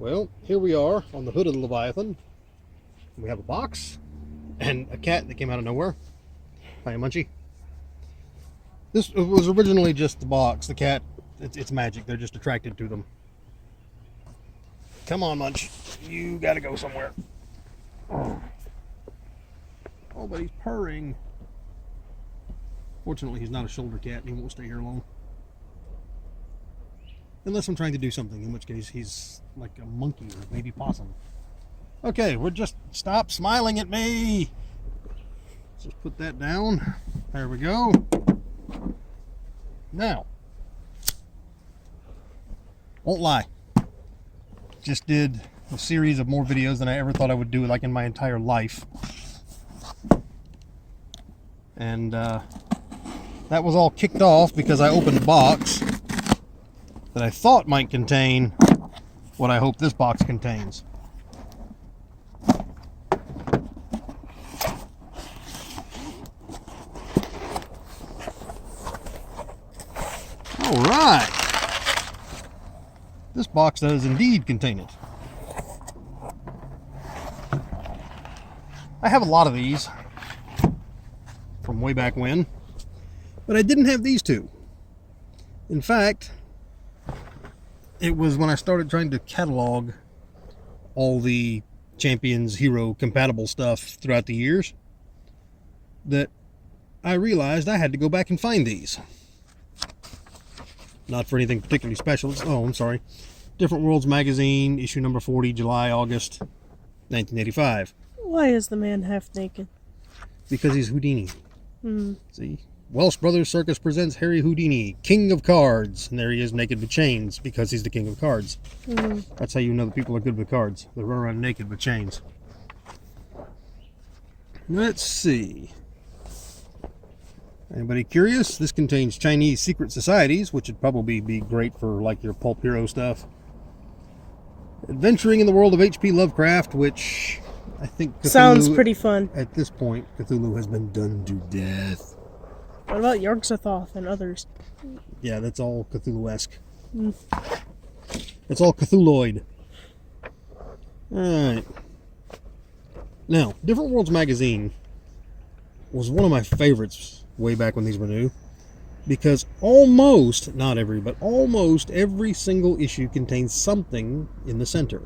Well, here we are on the hood of the Leviathan. We have a box and a cat that came out of nowhere. Hi, Munchie. This was originally just the box. The cat, it's magic. They're just attracted to them. Come on, Munch. You gotta go somewhere. Oh, but he's purring. Fortunately, he's not a shoulder cat and he won't stay here long. Unless I'm trying to do something, in which case he's like a monkey or maybe possum. Okay, we're just, stop smiling at me. Let's just put that down. There we go. Now, won't lie, just did a series of more videos than I ever thought I would do, like in my entire life. And that was all kicked off because I opened a box that I thought might contain what I hope this box contains. All right. This box does indeed contain it. I have a lot of these from way back when, but I didn't have these two. In fact, it was when I started trying to catalog all the Champions Hero compatible stuff throughout the years that I realized I had to go back and find these. Not for anything particularly special. Oh, I'm sorry. Different Worlds Magazine, issue number 40, July, August, 1985. Why is the man half naked? Because he's Houdini. See? Welsh Brothers Circus presents Harry Houdini, King of Cards. And there he is, naked with chains, because he's the King of Cards. That's how you know the people are good with cards. They run around naked with chains. Let's see. Anybody curious? This contains Chinese secret societies, which would probably be great for like your pulp hero stuff. Adventuring in the world of H.P. Lovecraft, which I think Cthulhu, sounds pretty fun. At this point, Cthulhu has been done to death. What about Yog-Sothoth and others? Yeah, that's all Cthulhu-esque. It's all Cthulhuoid. Alright. Now, Different Worlds Magazine was one of my favorites way back when these were new, because almost, not every, but almost every single issue contains something in the center.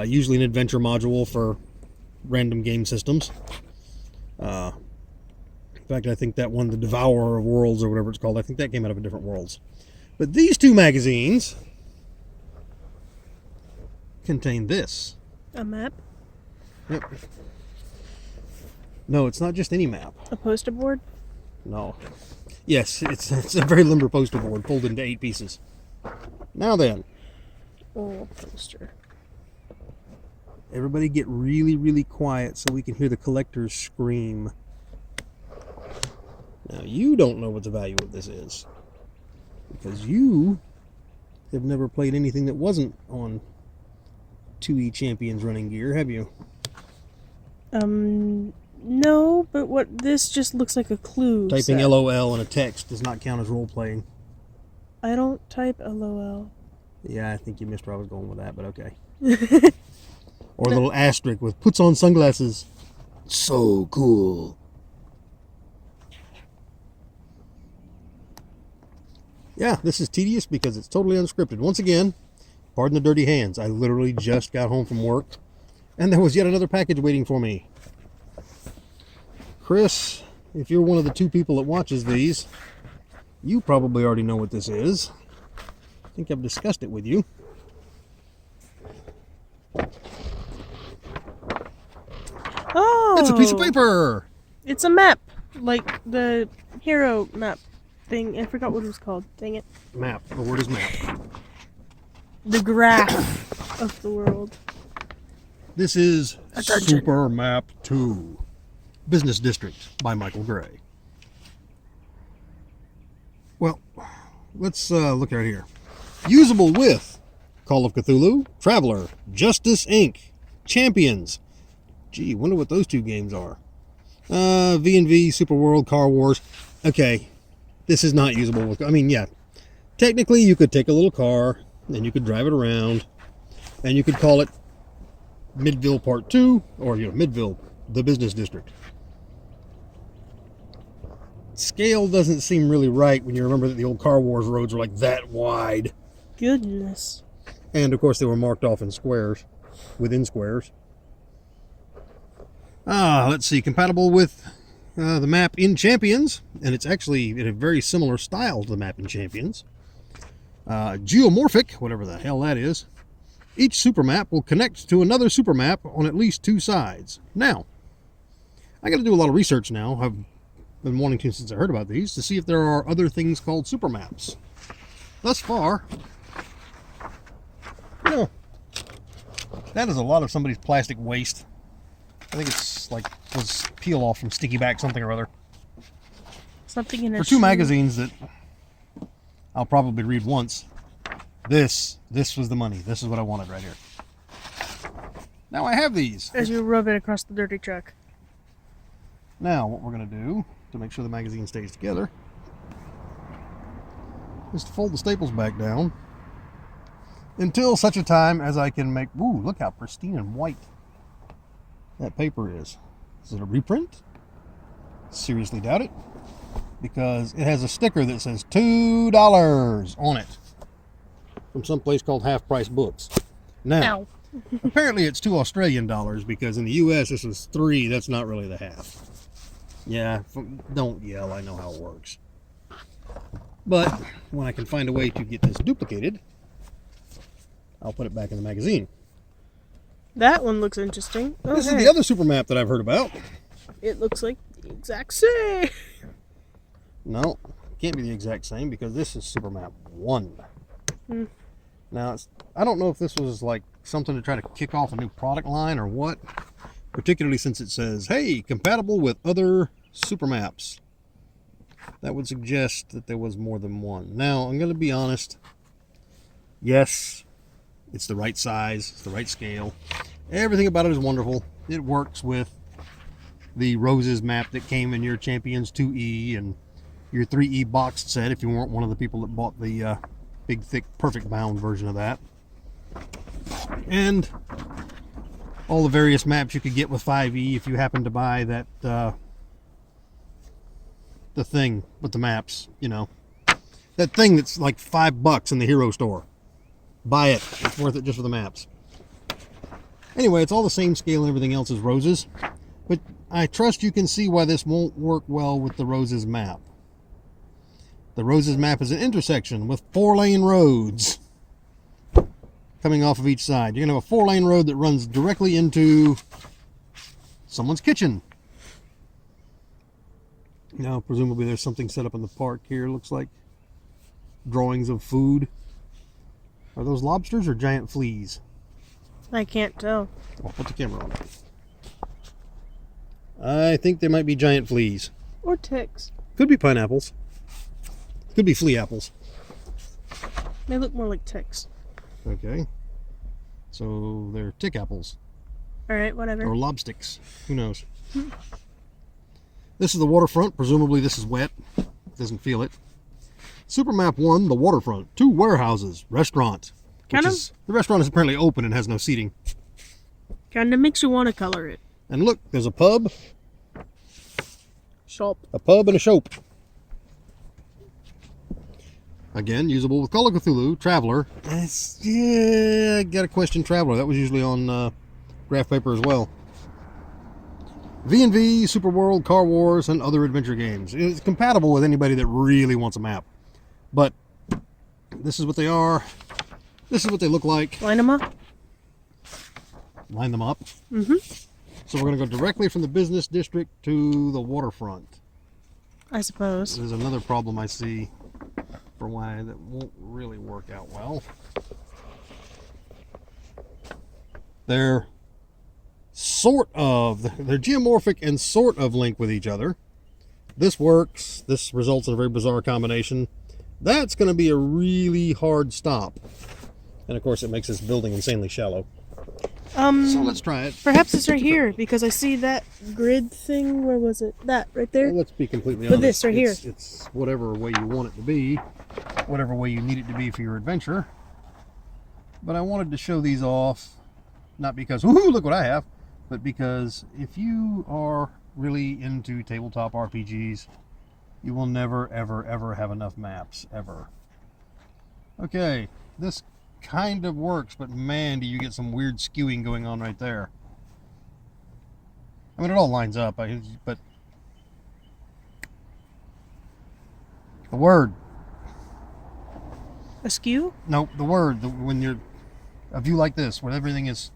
Usually an adventure module for random game systems. In fact, I think that one, the Devourer of Worlds or whatever it's called, I think that came out of a Different Worlds. But these two magazines contain this. A map? Yep. No, it's not just any map. A poster board? No. Yes, it's a very limber poster board folded into 8 pieces. Now then. Oh, a poster. Everybody get really, really quiet so we can hear the collectors scream. Now, you don't know what the value of this is, because you have never played anything that wasn't on 2E Champions running gear, have you? No, but what this just looks like a clue. Typing set. LOL in a text does not count as role-playing. I don't type LOL. Yeah, I think you missed where I was going with that, but okay. Or a little asterisk with puts on sunglasses. So cool. Yeah, this is tedious because it's totally unscripted. Once again, pardon the dirty hands. I literally just got home from work, and there was yet another package waiting for me. Chris, if you're one of the 2 people that watches these, you probably already know what this is. I think I've discussed it with you. Oh! It's a piece of paper! It's a map. Like the hero map thing. I forgot what it was called. Dang it. Map. The word is map. The graph of the world. This is Attention. Super Map 2. Business District by Michael Gray. Well, let's look at it here. Usable with Call of Cthulhu, Traveler, Justice Inc., Champions. Gee, wonder what those 2 games are. V&V, Super World, Car Wars. Okay, this is not usable with... I mean, yeah. Technically, you could take a little car, and you could drive it around. And you could call it Midville Part 2, or Midville, the business district. Scale doesn't seem really right when you remember that the old Car Wars roads were like that wide. Goodness. And of course they were marked off in squares, within squares. Let's see, compatible with the map in Champions, and it's actually in a very similar style to the map in Champions. Geomorphic, whatever the hell that is. Each super map will connect to another super map on at least 2 sides. Now, I got to do a lot of research now. I've been wanting to since I heard about these, to see if there are other things called super maps. Thus far, that is a lot of somebody's plastic waste. I think it's like was peel off from Sticky Back something or other. Something in a For 2 shoe. magazines that I'll probably read once. This was the money. This is what I wanted right here. Now I have these. As you rub it across the dirty truck. Now what we're going to do to make sure the magazine stays together is to fold the staples back down until such a time as I can make... Ooh, look how pristine and white that paper is. Is it a reprint? Seriously doubt it, because it has a sticker that says $2 on it from some place called Half Price Books. Now, apparently it's 2 Australian dollars, because in the US this is 3. That's not really the half. Yeah, don't yell, I know how it works. But when I can find a way to get this duplicated, I'll put it back in the magazine. That one looks interesting. Oh, This hey. is the other super map that I've heard about. It looks like the exact same. No, can't be the exact same, because this is super map 1. Now, I don't know if this was like something to try to kick off a new product line or what, particularly since it says, hey, compatible with other super maps. That would suggest that there was more than one. Now, I'm going to be honest. Yes, it's the right size, it's the right scale. Everything about it is wonderful. It works with the Roses map that came in your Champions 2E and your 3E boxed set, if you weren't one of the people that bought the big, thick, perfect bound version of that. And all the various maps you could get with 5E if you happen to buy that the thing with the maps, that thing that's like $5 in the Hero store. Buy it. It's worth it just for the maps. Anyway, it's all the same scale and everything else as Roses, but I trust you can see why this won't work well with the Roses map. The Roses map is an intersection with 4-lane roads coming off of each side. You're going to have a 4-lane road that runs directly into someone's kitchen. Now, presumably there's something set up in the park here. Looks like drawings of food. Are those lobsters or giant fleas? I can't tell. Well, put the camera on. I think there might be giant fleas. Or ticks. Could be pineapples. Could be flea apples. They look more like ticks. Okay. So they're tick apples. Alright, whatever. Or lobsticks. Who knows? This is the waterfront. Presumably this is wet. Doesn't feel it. Supermap 1, the waterfront. 2 warehouses. Restaurant. The restaurant is apparently open and has no seating. Kinda makes you want to color it. And look, there's a pub. Shop. A pub and a shop. Again, usable with Call of Cthulhu, Traveler. Yeah, I got to question Traveler. That was usually on graph paper as well. V&V, Super World, Car Wars, and other adventure games. It's compatible with anybody that really wants a map. But this is what they are. This is what they look like. Line them up. Line them up. Mm-hmm. So we're going to go directly from the business district to the waterfront. I suppose. There's another problem I see for why that won't really work out well. They're geomorphic and sort of linked with each other. This works. This results in a very bizarre combination. That's going to be a really hard stop. And of course it makes this building insanely shallow. So let's try it. Perhaps it's right here, because I see that grid thing. Where was it? That right there? Well, let's be completely With honest. this right here. It's whatever way you want it to be, whatever way you need it to be for your adventure. But I wanted to show these off, not because, woohoo, look what I have, but because if you are really into tabletop RPGs, you will never, ever, ever have enough maps, ever. Okay, this kind of works, but man, do you get some weird skewing going on right there. I mean, it all lines up, but the word. Askew? No, the word. When you're a view like this, where everything is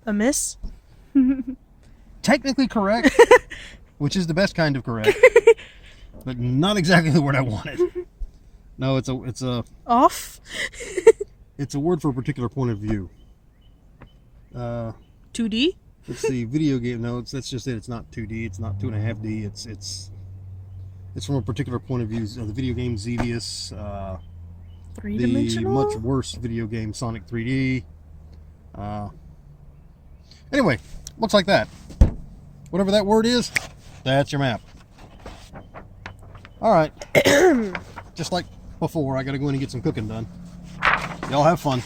A miss? technically correct, which is the best kind of correct, but not exactly the word I wanted. No, it's a Off? it's a word for a particular point of view. 2D? It's the video game. No, that's just it. It's not 2D. It's not 2.5D. It's from a particular point of view. The video game Xevious, the Three-dimensional? much worse video game Sonic 3D. Anyway, looks like that. Whatever that word is, that's your map. All right. Just like before, I got to go in and get some cooking done. Y'all have fun.